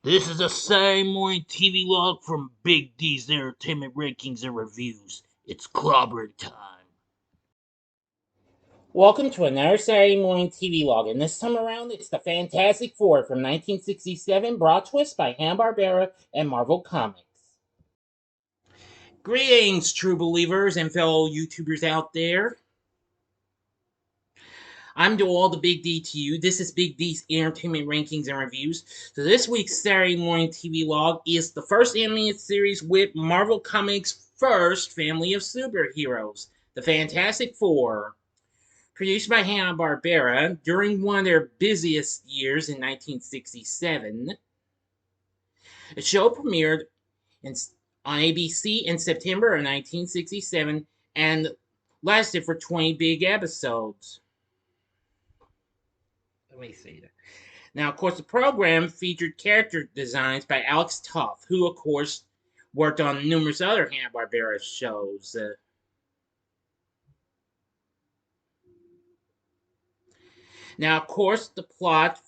This is a Saturday Morning TVLog from Big D's Entertainment Rankings and Reviews. It's clobbering time. Welcome to another Saturday Morning TVLog, and this time around it's the Fantastic Four from 1967, brought to us by Hanna-Barbera and Marvel Comics. Greetings, true believers and fellow YouTubers out there. I'm to all the Big D to you. This is Big D's Entertainment Rankings and Reviews. So this week's Saturday Morning TVLog is the first animated series with Marvel Comics' first family of superheroes, the Fantastic Four. Produced by Hanna-Barbera during one of their busiest years in 1967. The show premiered on ABC in September of 1967 and lasted for 20 big episodes. Let me see that. Now, of course, the program featured character designs by Alex Toth, who, of course, worked on numerous other Hanna-Barbera shows. Now, of course, the plot,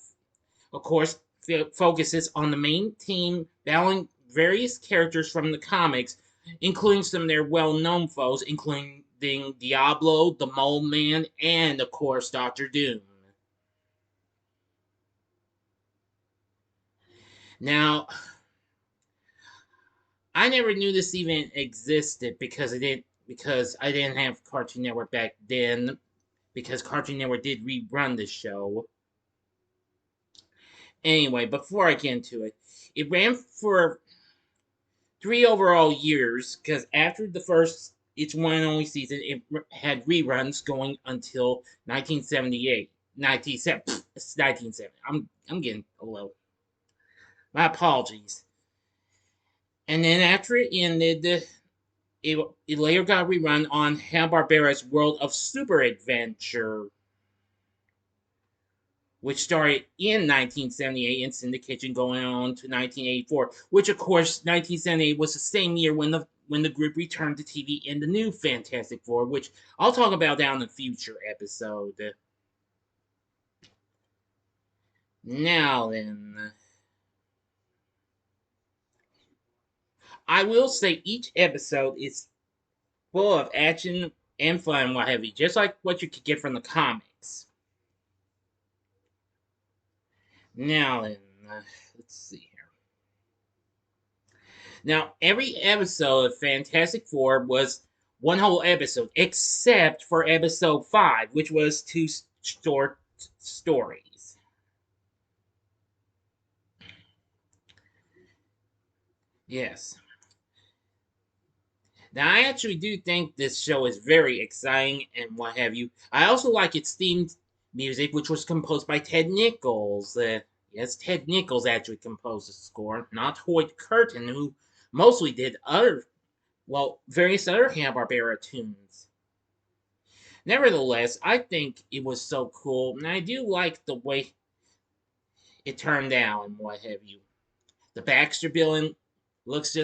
focuses on the main team battling various characters from the comics, including some of their well-known foes, including Diablo, the Mole Man, and, of course, Doctor Doom. Now, I never knew this even existed because I didn't have Cartoon Network back then, because Cartoon Network did rerun the show. Anyway, before I get into it, it ran for 3 overall years, because after the first, its one and only season, it had reruns going until 1978. 1970. I'm getting a little. My apologies. And then after it ended, it later got rerun on Hanna-Barbera's World of Super Adventure, which started in 1978 in syndication going on to 1984, which of course 1978 was the same year when the group returned to TV in the new Fantastic Four, which I'll talk about down in a future episode. Now then, I will say each episode is full of action and fun, what have you, just like what you could get from the comics. Now then, let's see here. Now, every episode of Fantastic Four was one whole episode, except for episode 5, which was 2 short stories. Yes. Now, I actually do think this show is very exciting and what have you. I also like its theme music, which was composed by Ted Nichols. Yes, Ted Nichols actually composed the score, not Hoyt Curtin, who mostly did various other Hanna-Barbera tunes. Nevertheless, I think it was so cool, and I do like the way it turned out and what have you. The Baxter Building looks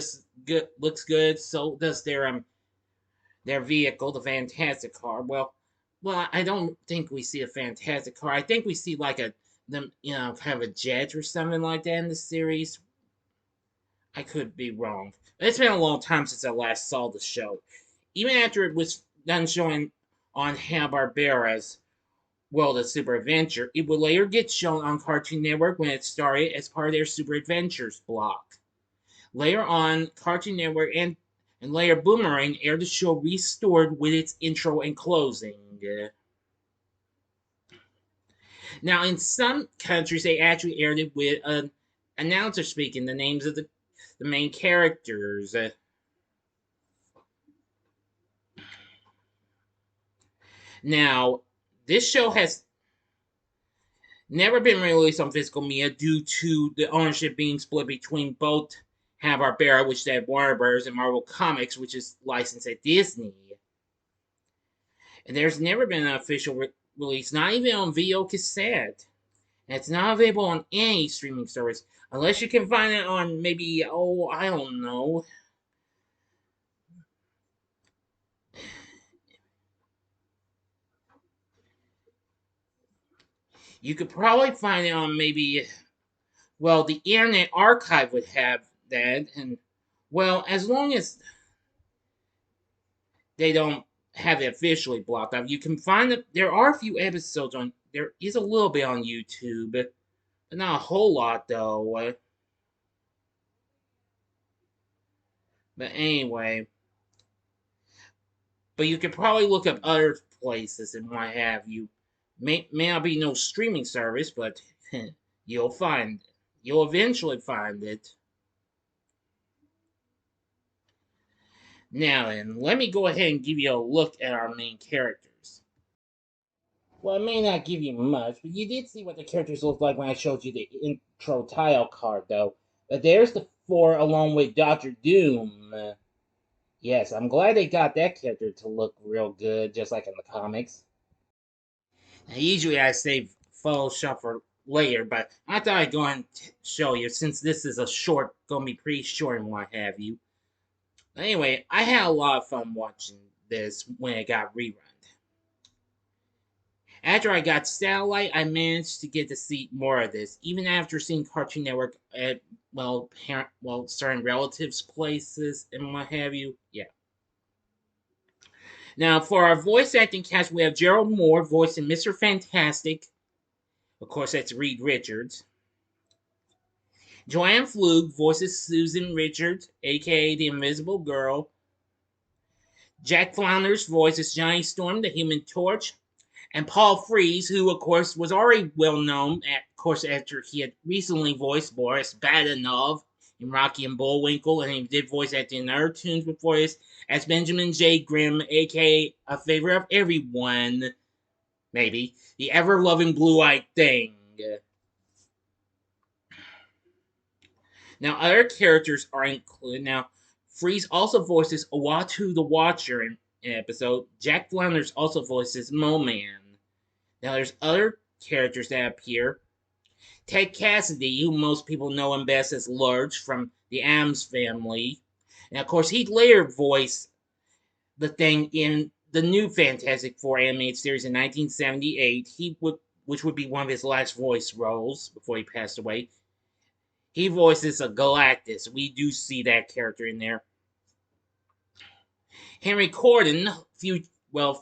good. So does their vehicle, the Fantastic Car. Well, I don't think we see a Fantastic Car. I think we see like kind of a jet or something like that in the series. I could be wrong. It's been a long time since I last saw the show. Even after it was done showing on Hanna-Barbera's World of Super Adventure, it would later get shown on Cartoon Network when it started as part of their Super Adventures block. Later on, Cartoon Network and later Boomerang aired the show restored with its intro and closing. Now, in some countries, they actually aired it with an announcer speaking the names of the main characters. Now, this show has never been released on physical media due to the ownership being split between both Hanna-Barbera, which is at Warner Bros., and Marvel Comics, which is licensed at Disney. And there's never been an official release, not even on video cassette. And it's not available on any streaming service, unless you can find it on maybe, I don't know. You could probably find it on maybe Well, the Internet Archive would have that, and well, as long as they don't have it officially blocked off, you can find it. There are a few episodes on. There is a little bit on YouTube, but not a whole lot though. But anyway, but you could probably look up other places and what have you. May not be no streaming service, but you'll find it. You'll eventually find it. Now then, let me go ahead and give you a look at our main characters. Well, it may not give you much, but you did see what the characters look like when I showed you the intro title card, though. But there's the four along with Doctor Doom. Yes, I'm glad they got that character to look real good, just like in the comics. Now, usually I save Photoshop for later, but I thought I'd go and show you since this is a short, gonna be pretty short and what have you. Anyway, I had a lot of fun watching this when it got rerun. After I got Satellite, I managed to get to see more of this, even after seeing Cartoon Network at certain relatives' places and what have you. Yeah. Now, for our voice acting cast, we have Gerald Moore voicing Mr. Fantastic. Of course, that's Reed Richards. Joanne Flug voices Susan Richards, aka the Invisible Girl. Jack Flounders voices Johnny Storm, the Human Torch. And Paul Frees, who of course was already well known, of course, after he had recently voiced Boris Badenov in Rocky and Bullwinkle, and he did voice acting in other tunes before this, as Benjamin J. Grimm, aka a favorite of everyone, maybe, the ever loving blue eyed thing. Now, other characters are included. Now, Freeze also voices Uatu the Watcher in an episode. Jack Flounders also voices Mo-Man. Now, there's other characters that appear. Ted Cassidy, who most people know him best as Lurch from the Addams Family. And of course, he'd later voice the Thing in the new Fantastic Four animated series in 1978. Which would be one of his last voice roles before he passed away. He voices a Galactus. We do see that character in there. Henry Corden,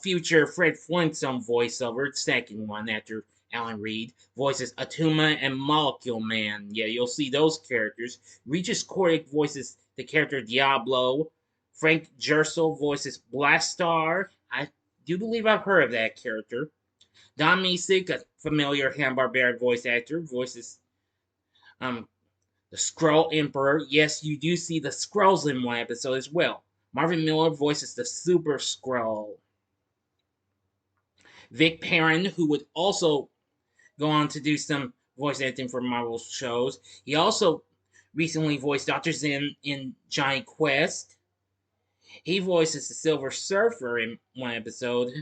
future Fred Flintstone voiceover, second one after Alan Reed, voices Atuma and Molecule Man. Yeah, you'll see those characters. Regis Koric voices the character Diablo. Frank Gersel voices Blastar. I do believe I've heard of that character. Don Misick, a familiar Hanna-Barbera voice actor, voices the Skrull Emperor. Yes, you do see the Skrulls in one episode as well. Marvin Miller voices the Super Skrull. Vic Perrin, who would also go on to do some voice acting for Marvel shows. He also recently voiced Dr. Zen in Johnny Quest. He voices the Silver Surfer in one episode.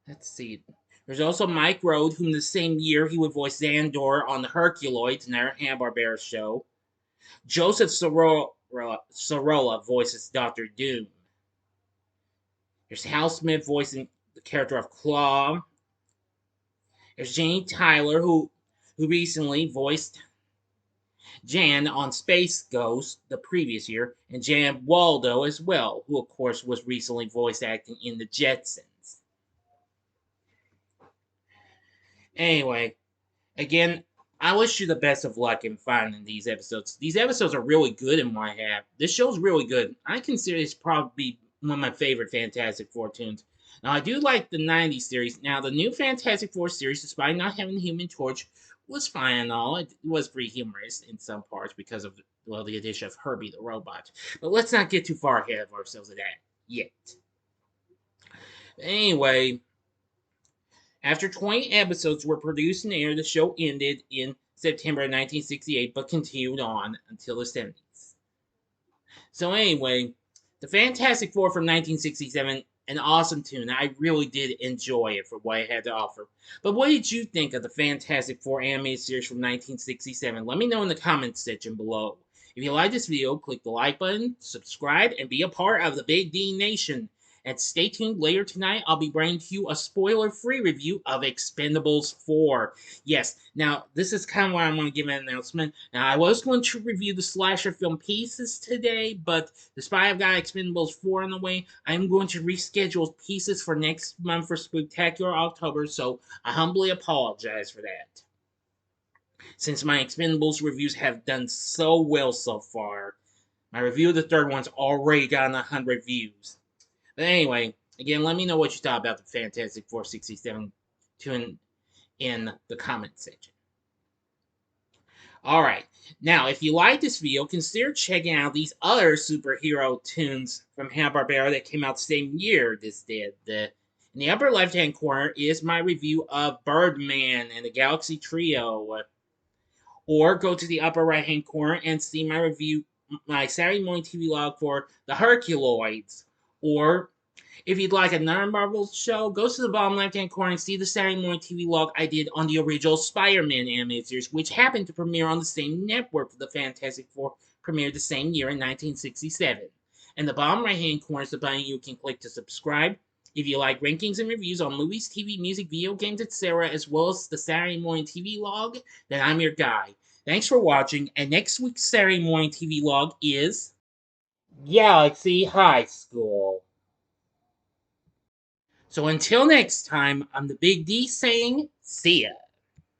Let's see. There's also Mike Road, whom the same year he would voice Xandor on the Herculoids, another Hanna-Barbera show. Joseph Sorolla voices Doctor Doom. There's Hal Smith voicing the character of Claw. There's Jane Tyler, who recently voiced Jan on Space Ghost the previous year, and Jan Waldo as well, who of course was recently voice acting in the Jetsons. Anyway, again, I wish you the best of luck in finding these episodes. These episodes are really good in my half. This show's really good. I consider this probably one of my favorite Fantastic Four tunes. Now, I do like the 90s series. Now, the new Fantastic Four series, despite not having the Human Torch, was fine and all. It was pretty humorous in some parts because of, the addition of Herbie the Robot. But let's not get too far ahead of ourselves of that yet. Anyway, after 20 episodes were produced and aired, the show ended in September 1968, but continued on until the 70s. So anyway, the Fantastic Four from 1967, an awesome tune. I really did enjoy it for what it had to offer. But what did you think of the Fantastic Four animated series from 1967? Let me know in the comments section below. If you like this video, click the like button, subscribe, and be a part of the Big D Nation. And stay tuned later tonight. I'll be bringing to you a spoiler-free review of Expendables 4. Yes, now this is kind of where I'm going to give an announcement. Now, I was going to review the slasher film Pieces today, but despite I've got Expendables 4 on the way, I'm going to reschedule Pieces for next month for Spectacular October, so I humbly apologize for that. Since my Expendables reviews have done so well so far, my review of the third one's already gotten 100 views. But anyway, again, let me know what you thought about the Fantastic 467 in the comment section. Alright, now if you like this video, consider checking out these other superhero tunes from Hanna-Barbera that came out the same year this did. In the upper left-hand corner is my review of Birdman and the Galaxy Trio. Or go to the upper right-hand corner and see my review, my Saturday Morning TVLog for the Herculoids. Or if you'd like another Marvel show, go to the bottom left-hand corner and see the Saturday Morning TVLog I did on the original Spider-Man animated series, which happened to premiere on the same network for the Fantastic Four premiered the same year in 1967. And the bottom right-hand corner is the button you can click to subscribe. If you like rankings and reviews on movies, TV, music, video games, etc., as well as the Saturday Morning TVLog, then I'm your guy. Thanks for watching, and next week's Saturday Morning TVLog is Galaxy High School. So until next time, I'm the Big D saying, see ya.